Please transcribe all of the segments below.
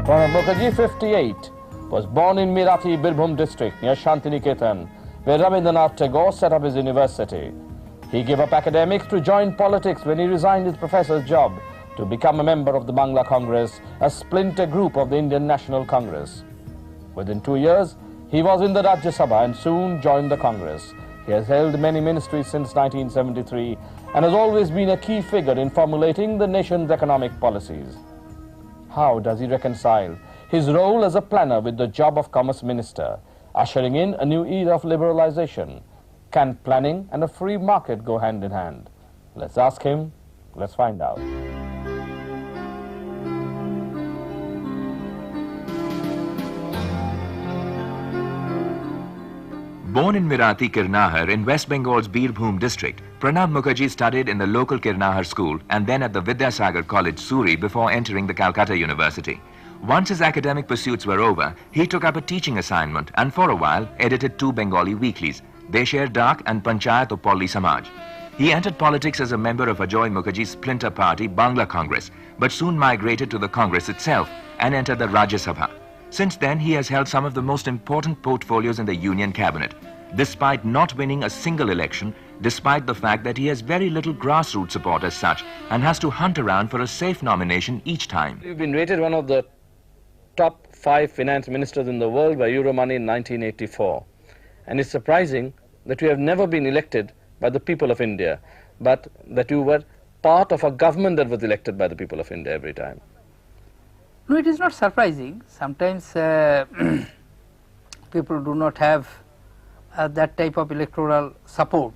Pranab Mukherjee, 58, was born in Bharati, Birbhum district near Shantiniketan, where Rabindranath Tagore set up his university. He gave up academics to join politics when he resigned his professor's job to become a member of the Bangla Congress, a splinter group of the Indian National Congress. Within 2 years, he was in the Rajya Sabha and soon joined the Congress. He has held many ministries since 1973 and has always been a key figure in formulating the nation's economic policies. How does he reconcile his role as a planner with the job of Commerce Minister, ushering in a new era of liberalization? Can planning and a free market go hand in hand? Let's ask him, let's find out. Born in Bharati, Kirnahar in West Bengal's Birbhum district, Pranab Mukherjee studied in the local Kirnahar school and then at the Vidyasagar College, Suri, before entering the Calcutta University. Once his academic pursuits were over, he took up a teaching assignment and for a while edited 2 Bengali weeklies, Desher Dak and Panchayat of Polli Samaj. He entered politics as a member of Ajoy Mukherjee's splinter party, Bangla Congress, but soon migrated to the Congress itself and entered the Rajya Sabha. Since then, he has held some of the most important portfolios in the Union Cabinet, despite not winning a single election, despite the fact that he has very little grassroots support as such and has to hunt around for a safe nomination each time. You've been rated one of the top 5 finance ministers in the world by Euromoney in 1984. And it's surprising that you have never been elected by the people of India, but that you were part of a government that was elected by the people of India every time. No, it is not surprising. Sometimes people do not have that type of electoral support.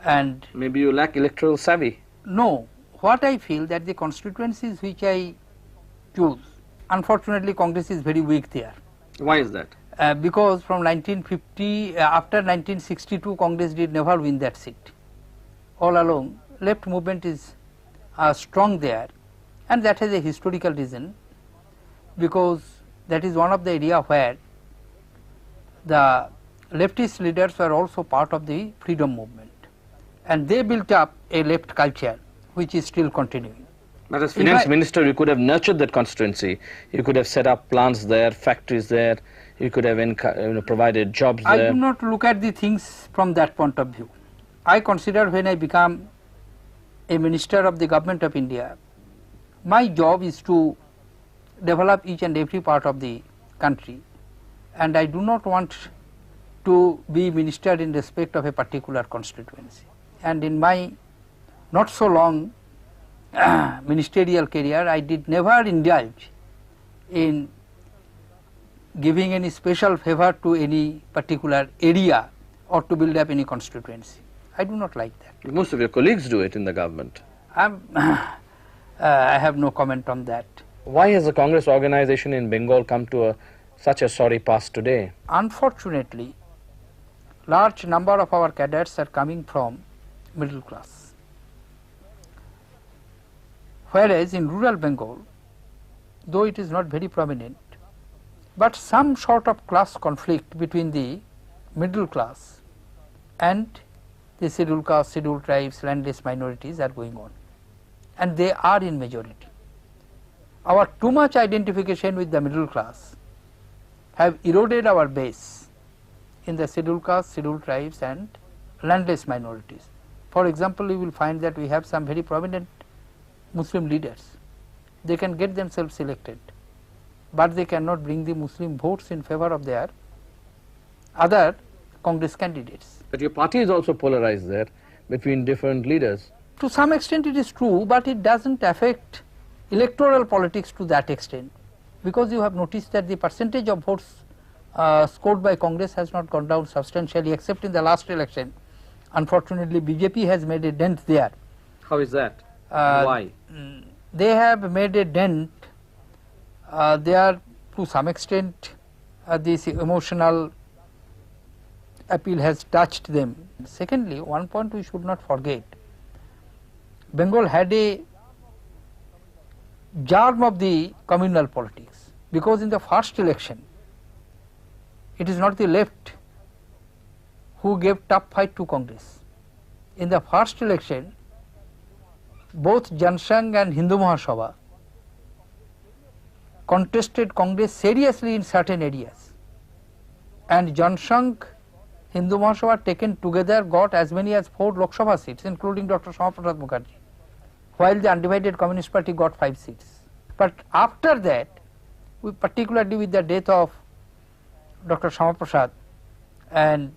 And maybe you lack electoral savvy. No, what I feel that the constituencies which I choose, unfortunately Congress is very weak there. Why is that? Because from 1950, after 1962, Congress did never win that seat. All along, left movement is strong there, and that has a historical reason, because that is one of the area where the leftist leaders were also part of the freedom movement, and they built up a left culture which is still continuing. But as finance minister, you could have nurtured that constituency. You could have set up plants there, factories there. You could have provided jobs there. I do not look at the things from that point of view. I consider when I become a minister of the government of India, my job is to develop each and every part of the country, and I do not want to be minister in respect of a particular constituency. And in my not so long ministerial career, I did never indulge in giving any special favor to any particular area or to build up any constituency. I do not like that. Most of your colleagues do it in the government. I have no comment on that. Why has the Congress organization in Bengal come to such a sorry pass today? Unfortunately, large number of our cadets are coming from middle class. Whereas in rural Bengal, though it is not very prominent, but some sort of class conflict between the middle class and the scheduled caste, scheduled tribes, landless minorities are going on, and they are in majority. Our too much identification with the middle class have eroded our base in the scheduled caste, scheduled tribes and landless minorities. For example, you will find that we have some very prominent Muslim leaders. They can get themselves elected, but they cannot bring the Muslim votes in favor of their other Congress candidates. But your party is also polarized there between different leaders. To some extent it is true, but it does not affect electoral politics to that extent, because you have noticed that the percentage of votes scored by Congress has not gone down substantially, except in the last election. Unfortunately, BJP has made a dent there. How is that? Why? They have made a dent. They are to some extent this emotional appeal has touched them. Secondly, one point we should not forget, Bengal had a germ of the communal politics, because in the first election it is not the left who gave tough fight to Congress. In the first election, both Jansangh and Hindu Mahasabha contested Congress seriously in certain areas, and Jansanghh, Hindu Mahasabha taken together got as many as 4 Lok Sabha seats, including Dr. Shyama Prasad Mukherjee, while the undivided Communist Party got 5 seats. But after that, particularly with the death of Dr. Shyama Prasad and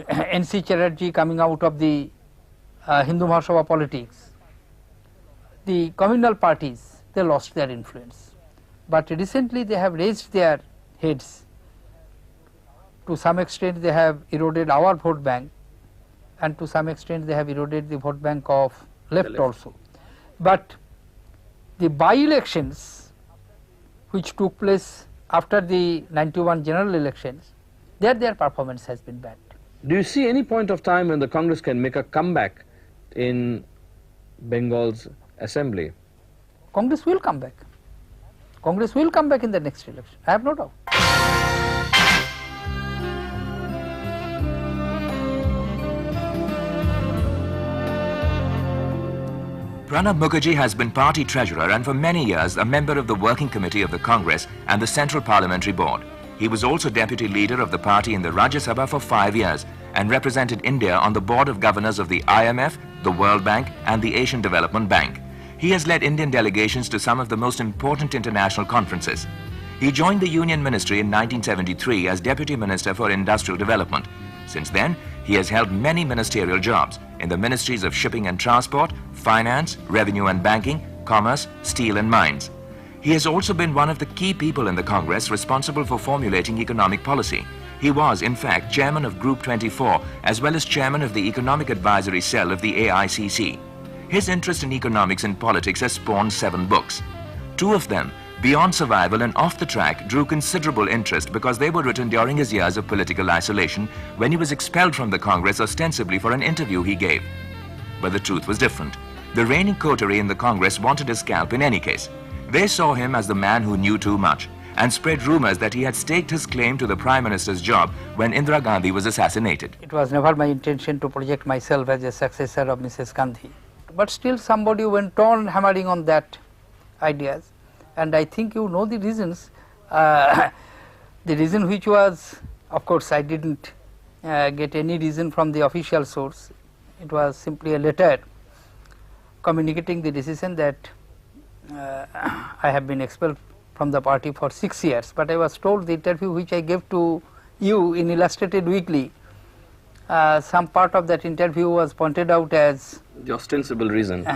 N.C. Chatterjee coming out of the Hindu Mahasabha politics, the communal parties, they lost their influence. But recently they have raised their heads. To some extent they have eroded our vote bank, and to some extent they have eroded the vote bank of left also. But the by-elections which took place after the 91 general elections, their performance has been bad. Do you see any point of time when the Congress can make a comeback in Bengal's assembly? Congress will come back. Congress will come back in the next election, I have no doubt. Pranab Mukherjee has been party treasurer and for many years a member of the working committee of the Congress and the Central Parliamentary Board. He was also deputy leader of the party in the Rajya Sabha for 5 years and represented India on the board of governors of the IMF, the World Bank and the Asian Development Bank. He has led Indian delegations to some of the most important international conferences. He joined the Union Ministry in 1973 as Deputy Minister for Industrial Development. Since then, he has held many ministerial jobs in the Ministries of Shipping and Transport, Finance, Revenue and Banking, Commerce, Steel and Mines. He has also been one of the key people in the Congress responsible for formulating economic policy. He was, in fact, chairman of Group 24 as well as chairman of the Economic Advisory Cell of the AICC. His interest in economics and politics has spawned 7 books. 2 of them, Beyond Survival and Off the Track, drew considerable interest because they were written during his years of political isolation when he was expelled from the Congress ostensibly for an interview he gave. But the truth was different. The reigning coterie in the Congress wanted his scalp in any case. They saw him as the man who knew too much and spread rumors that he had staked his claim to the Prime Minister's job when Indira Gandhi was assassinated. It was never my intention to project myself as a successor of Mrs. Gandhi. But still somebody went on hammering on that ideas, and I think you know the reasons. The reason which was, of course I didn't get any reason from the official source. It was simply a letter communicating the decision that I have been expelled from the party for 6 years, but I was told the interview which I gave to you in Illustrated Weekly, some part of that interview was pointed out as the ostensible reason.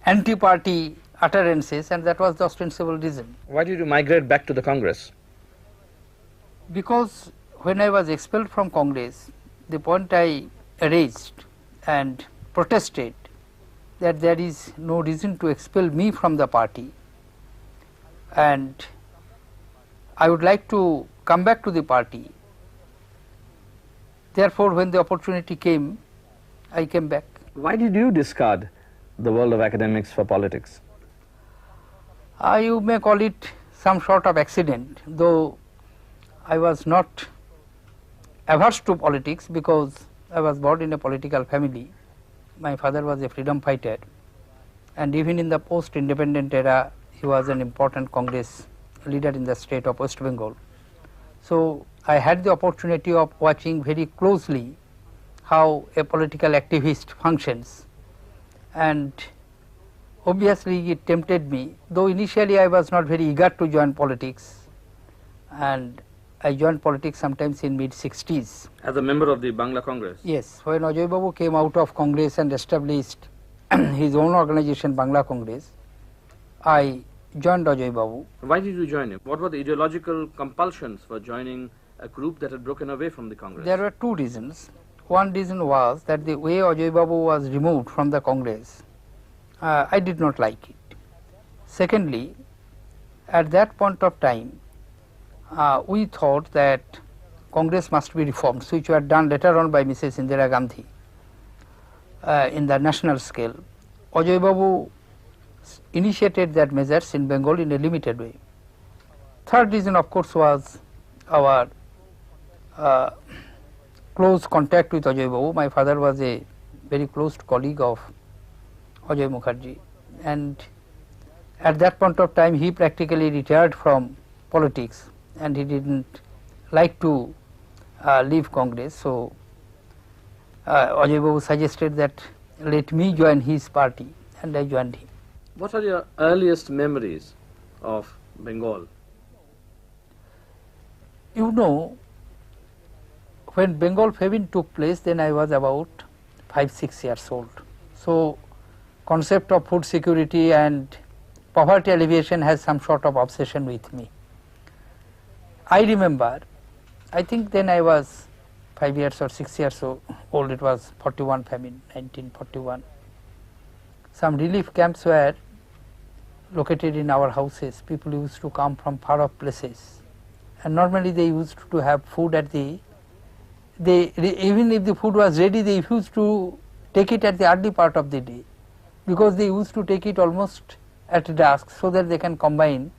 Anti-party utterances, and that was the ostensible reason. Why did you migrate back to the Congress? Because when I was expelled from Congress, the point I raised and protested that there is no reason to expel me from the party, and I would like to come back to the party. Therefore, when the opportunity came, I came back. Why did you discard the world of academics for politics? You may call it some sort of accident, though I was not averse to politics because I was born in a political family. My father was a freedom fighter, and even in the post-independent era, he was an important Congress leader in the state of West Bengal. So I had the opportunity of watching very closely how a political activist functions, and obviously it tempted me, though initially I was not very eager to join politics, and I joined politics sometimes in mid-60s. As a member of the Bangla Congress? Yes, when Ajay Babu came out of Congress and established his own organization, Bangla Congress, I joined Ajay Babu. Why did you join him? What were the ideological compulsions for joining a group that had broken away from the Congress? There were 2 reasons. One reason was that the way Ajay Babu was removed from the Congress, I did not like it. Secondly, at that point of time, we thought that Congress must be reformed, which were done later on by Mrs. Indira Gandhi in the national scale. Ajay Babu initiated that measures in Bengal in a limited way. Third reason, of course, was our close contact with Ajay Babu. My father was a very close colleague of Ajay Mukherjee, and At that point of time, he practically retired from politics and he didn't like to leave Congress. So Ajay Babu suggested that let me join his party, and I joined him. What are your earliest memories of Bengal? You know, when Bengal famine took place, then I was about 5-6 years old. So concept of food security and poverty alleviation has some sort of obsession with me. I remember, I think then I was 5 years or 6 years old, it was 41 famine, 1941. Some relief camps were located in our houses. People used to come from far off places, and normally they used to have food at even if the food was ready, they used to take it at the early part of the day, because they used to take it almost at dusk so that they can combine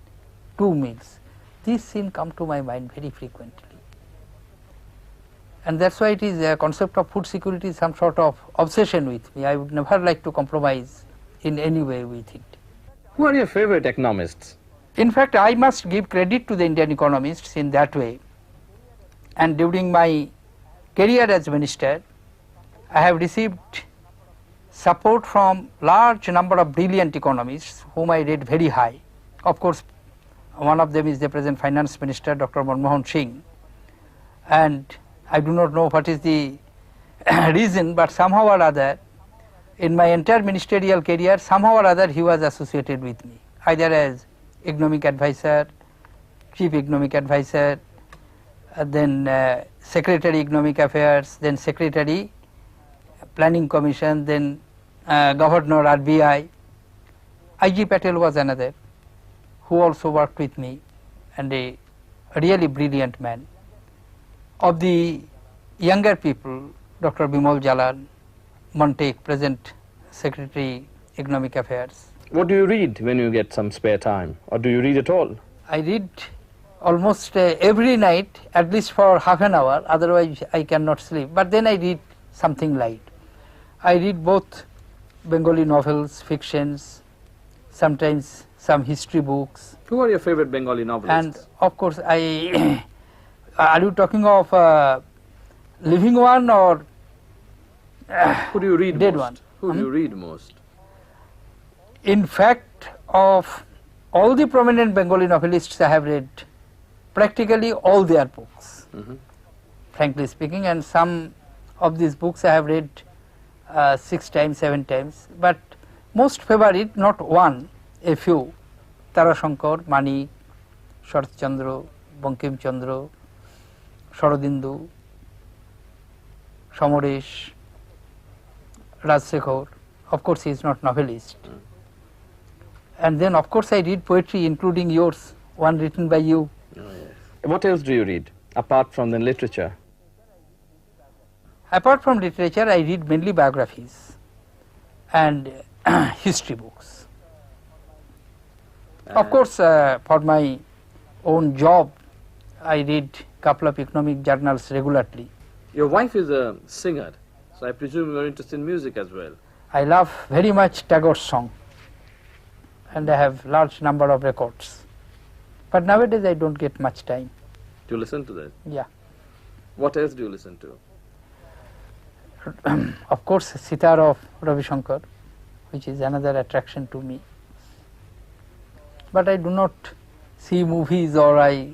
2 meals. This scene come to my mind very frequently. And that's why it is a concept of food security is some sort of obsession with me. I would never like to compromise in any way with it. Who are your favorite economists? In fact, I must give credit to the Indian economists in that way. And during my career as minister, I have received support from large number of brilliant economists whom I rate very high. Of course, one of them is the present finance minister, Dr. Manmohan Singh, and I do not know what is the reason, but somehow or other in my entire ministerial career, somehow or other he was associated with me, either as economic advisor, chief economic advisor, then secretary economic affairs, then secretary planning commission, then governor RBI. IG Patel was another who also worked with me, and a really brilliant man. Of the younger people, Dr. Bimal Jalan, Montek, present secretary economic affairs. What do you read when you get some spare time, or do you read at all? I read almost every night, at least for half an hour, otherwise I cannot sleep. But then I read something light. I read both Bengali novels, fictions, sometimes some history books. Who are your favorite Bengali novelists? And of course, are you talking of living one or who do you read dead most? one? Who do you read most? In fact, of all the prominent Bengali novelists, I have read practically all their books, frankly speaking, and some of these books I have read 6 times, 7 times, but most favorite, not one, a few, Tarashankar, Mani, Sharat Chandra, Bankim Chandra, Sharadindu, Samaresh, Rajsekhar. Of course, he is not novelist. And then of course I read poetry, including yours, one written by you. Oh, yes. What else do you read apart from the literature? Apart from literature, I read mainly biographies and history books. Of course, for my own job, I read couple of economic journals regularly. Your wife is a singer, so I presume you are interested in music as well. I love very much Tagore's song, and I have large number of records. But nowadays I don't get much time. To listen to that? Yeah. What else do you listen to? Of course, Sitar of Ravi Shankar, which is another attraction to me. But I do not see movies, or I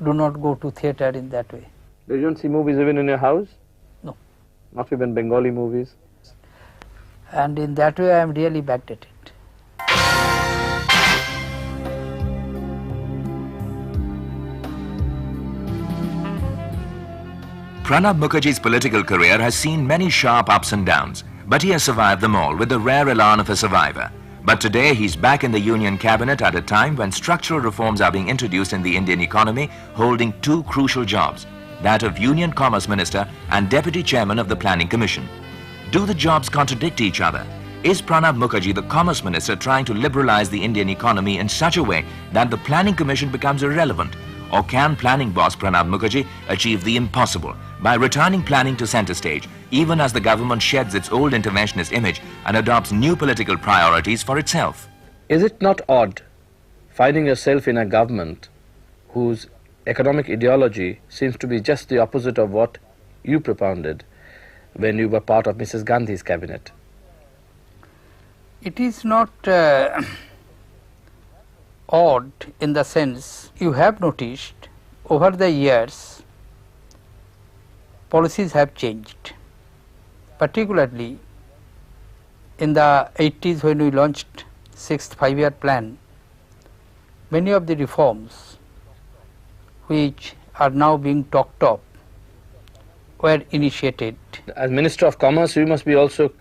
do not go to theatre in that way. You don't see movies even in your house? No. Not even Bengali movies? And in that way I am really backdated. Pranab Mukherjee's political career has seen many sharp ups and downs, but he has survived them all with the rare elan of a survivor. But today he's back in the Union Cabinet at a time when structural reforms are being introduced in the Indian economy, holding 2 crucial jobs, that of Union Commerce Minister and Deputy Chairman of the Planning Commission. Do the jobs contradict each other? Is Pranab Mukherjee, the Commerce Minister, trying to liberalize the Indian economy in such a way that the Planning Commission becomes irrelevant? Or can planning boss Pranab Mukherjee achieve the impossible by returning planning to center stage, even as the government sheds its old interventionist image and adopts new political priorities for itself? Is it not odd finding yourself in a government whose economic ideology seems to be just the opposite of what you propounded when you were part of Mrs. Gandhi's cabinet? It is not odd in the sense you have noticed over the years policies have changed, particularly in the 80s when we launched 6th 5-year plan. Many of the reforms which are now being talked of were initiated. As Minister of Commerce, you must be also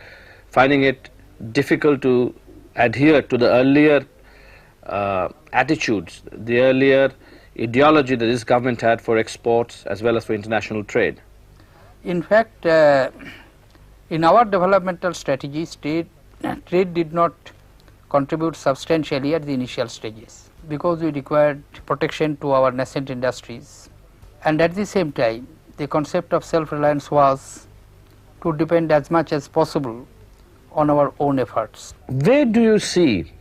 finding it difficult to adhere to the earlier attitudes, the earlier ideology that this government had for exports as well as for international trade. In fact, in our developmental strategy, trade did not contribute substantially at the initial stages because we required protection to our nascent industries, and at the same time the concept of self-reliance was to depend as much as possible on our own efforts. Where do you see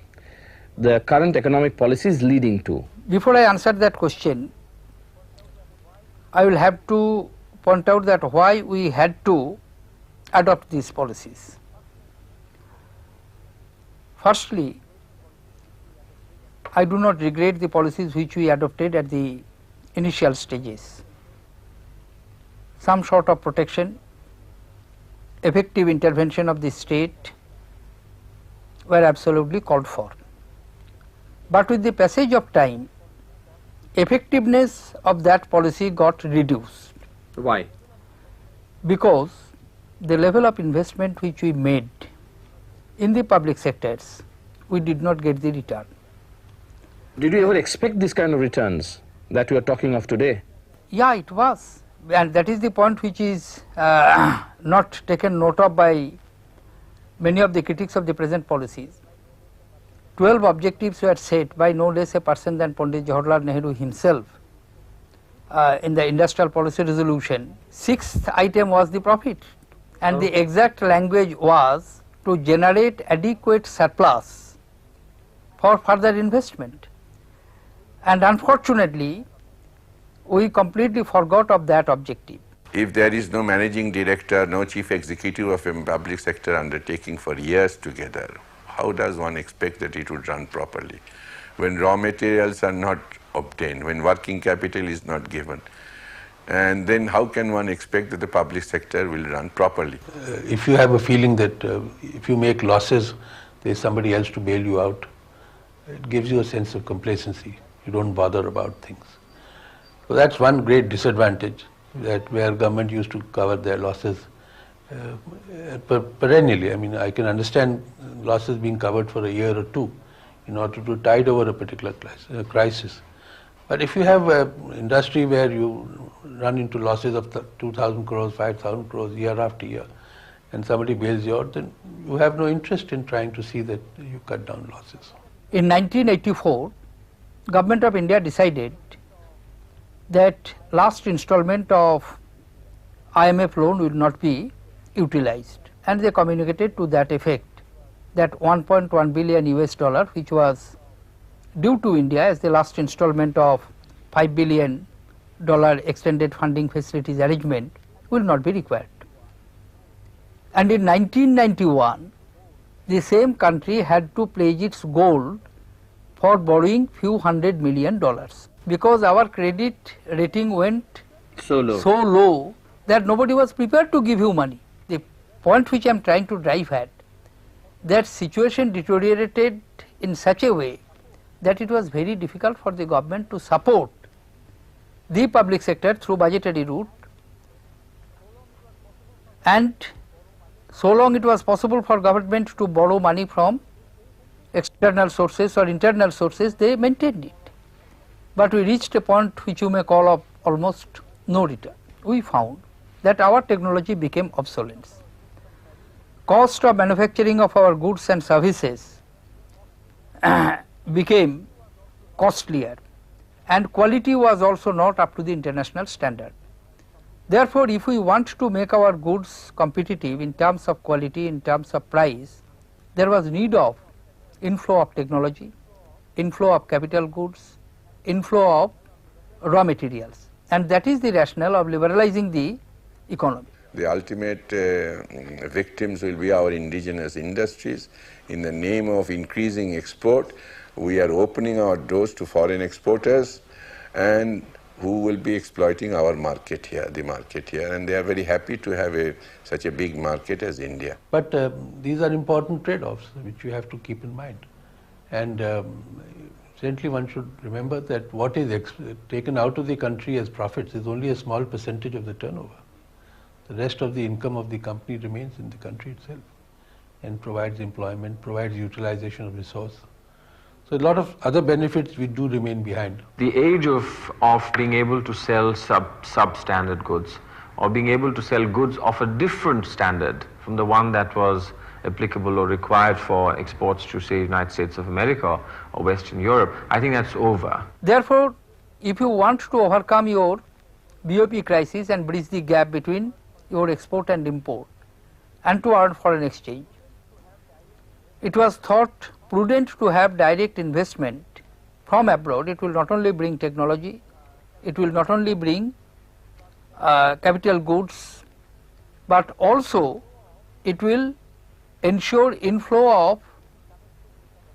the current economic policies leading to? Before I answer that question, I will have to point out that why we had to adopt these policies. Firstly, I do not regret the policies which we adopted at the initial stages. Some sort of protection, effective intervention of the state were absolutely called for. But with the passage of time, effectiveness of that policy got reduced. Why? Because the level of investment which we made in the public sectors, we did not get the return. Did you ever expect this kind of returns that you are talking of today? Yeah, it was, and that is the point which is not taken note of by many of the critics of the present policies. 12 objectives were set by no less a person than Pandit Jawaharlal Nehru himself in the industrial policy resolution. 6th item was the profit, and the exact language was to generate adequate surplus for further investment. And unfortunately, we completely forgot of that objective. If there is no managing director, no chief executive of a public sector undertaking for years together, how does one expect that it would run properly? When raw materials are not obtained, when working capital is not given, and then how can one expect that the public sector will run properly? If you have a feeling that if you make losses, there is somebody else to bail you out, it gives you a sense of complacency. You don't bother about things. So that's one great disadvantage, that where government used to cover their losses perennially. I mean, I can understand losses being covered for a year or two in order to tide over a particular crisis. But if you have an industry where you run into losses of 2,000 crores, 5,000 crores year after year, and somebody bails you out, then you have no interest in trying to see that you cut down losses. In 1984, Government of India decided that last installment of IMF loan will not be utilized, and they communicated to that effect that 1.1 billion US dollar, which was due to India as the last installment of $5 billion extended funding facilities arrangement, will not be required. And in 1991, the same country had to pledge its gold for borrowing few $100 million, because our credit rating went so low that nobody was prepared to give you money. The point which I am trying to drive at, that situation deteriorated in such a way that it was very difficult for the government to support the public sector through budgetary route, and so long it was possible for government to borrow money from external sources or internal sources, they maintained it. But we reached a point which you may call of almost no return. We found that our technology became obsolete. Cost of manufacturing of our goods and services became costlier, and quality was also not up to the international standard. Therefore, if we want to make our goods competitive in terms of quality, in terms of price, there was need of inflow of technology, inflow of capital goods, inflow of raw materials, and that is the rationale of liberalizing the economy. The ultimate victims will be our indigenous industries. In the name of increasing export, we are opening our doors to foreign exporters and who will be exploiting our market here, the market here, and they are very happy to have such a big market as India. But these are important trade-offs which you have to keep in mind. And certainly one should remember that what is taken out of the country as profits is only a small percentage of the turnover. The rest of the income of the company remains in the country itself and provides employment, provides utilization of resource. So a lot of other benefits we do remain behind. The age of being able to sell substandard goods or being able to sell goods of a different standard from the one that was applicable or required for exports to, say, United States of America or Western Europe, I think that's over. Therefore, if you want to overcome your BOP crisis and bridge the gap between your export and import and to earn foreign exchange, it was thought prudent to have direct investment from abroad. It will not only bring technology, it will not only bring capital goods, but also it will ensure inflow of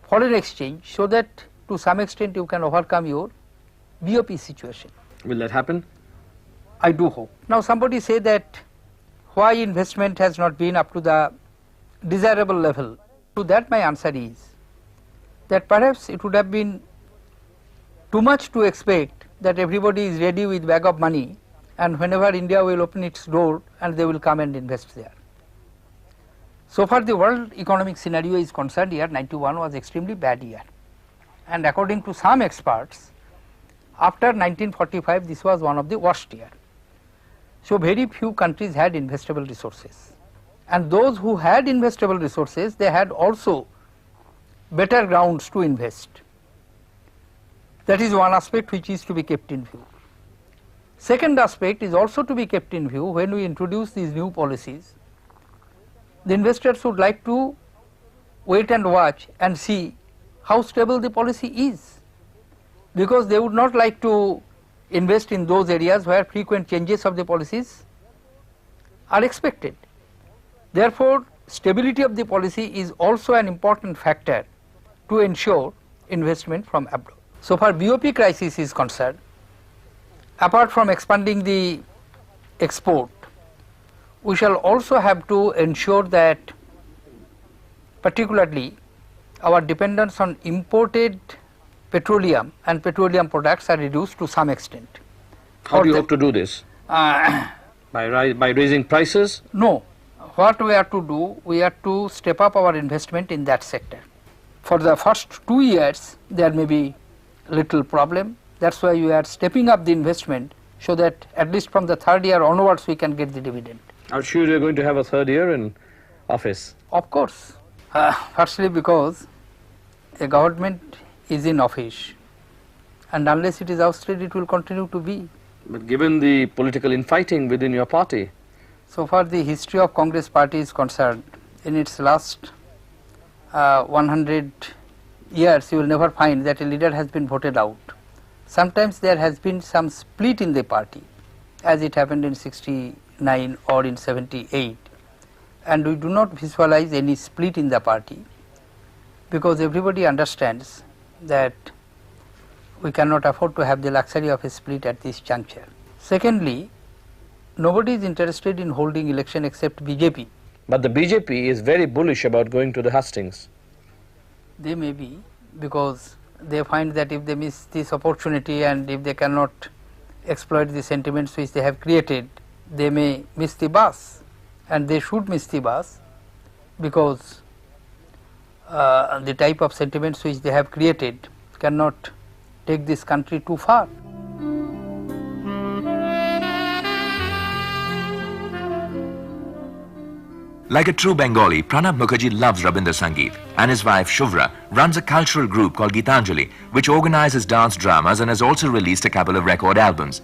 foreign exchange so that to some extent you can overcome your BOP situation. Will that happen? I do hope. Now somebody say that why investment has not been up to the desirable level. To that my answer is that perhaps it would have been too much to expect that everybody is ready with bag of money and whenever India will open its door and they will come and invest there. So far the world economic scenario is concerned, year 91 was extremely bad year, and according to some experts after 1945 this was one of the worst year. So very few countries had investable resources, and those who had investable resources, they had also better grounds to invest. That is one aspect which is to be kept in view. Second aspect is also to be kept in view when we introduce these new policies. The investors would like to wait and watch and see how stable the policy is, because they would not like to invest in those areas where frequent changes of the policies are expected. Therefore, stability of the policy is also an important factor to ensure investment from abroad. So far BOP crisis is concerned, apart from expanding the export, we shall also have to ensure that particularly our dependence on imported petroleum and petroleum products are reduced to some extent. How do you hope to do this? By raising prices? No. What we have to do, we have to step up our investment in that sector. For the first 2 years, there may be little problem. That's why we are stepping up the investment so that at least from the third year onwards we can get the dividend. Are you sure you're going to have a third year in office? Of course. Firstly because a government is in office and unless it is ousted it will continue to be. But given the political infighting within your party? So far the history of Congress party is concerned, in its last 100 years you will never find that a leader has been voted out. Sometimes there has been some split in the party, as it happened in 69 or in 78, and we do not visualize any split in the party because everybody understands that we cannot afford to have the luxury of a split at this juncture. Secondly, nobody is interested in holding election except BJP. But the BJP is very bullish about going to the hustings. They may be, because they find that if they miss this opportunity and if they cannot exploit the sentiments which they have created, they may miss the bus, and they should miss the bus because the type of sentiments which they have created cannot take this country too far. Like a true Bengali, Pranab Mukherjee loves Rabindra Sangeet, and his wife Shuvra runs a cultural group called Gitanjali, which organizes dance dramas and has also released a couple of record albums.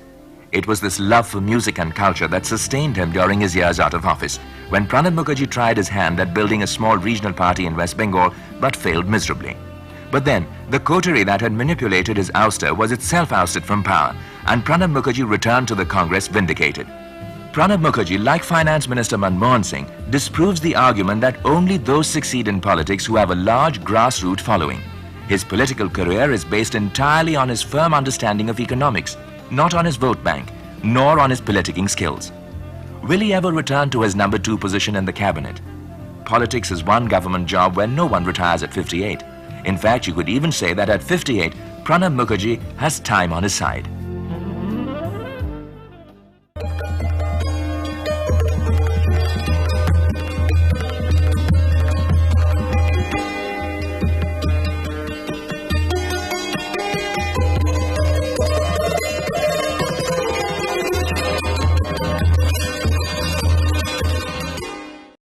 It was this love for music and culture that sustained him during his years out of office, when Pranab Mukherjee tried his hand at building a small regional party in West Bengal but failed miserably. But then, the coterie that had manipulated his ouster was itself ousted from power, and Pranab Mukherjee returned to the Congress vindicated. Pranab Mukherjee, like Finance Minister Manmohan Singh, disproves the argument that only those succeed in politics who have a large grassroots following. His political career is based entirely on his firm understanding of economics, not on his vote bank, nor on his politicking skills. Will he ever return to his number 2 position in the cabinet? Politics is one government job where no one retires at 58. In fact, you could even say that at 58, Pranab Mukherjee has time on his side.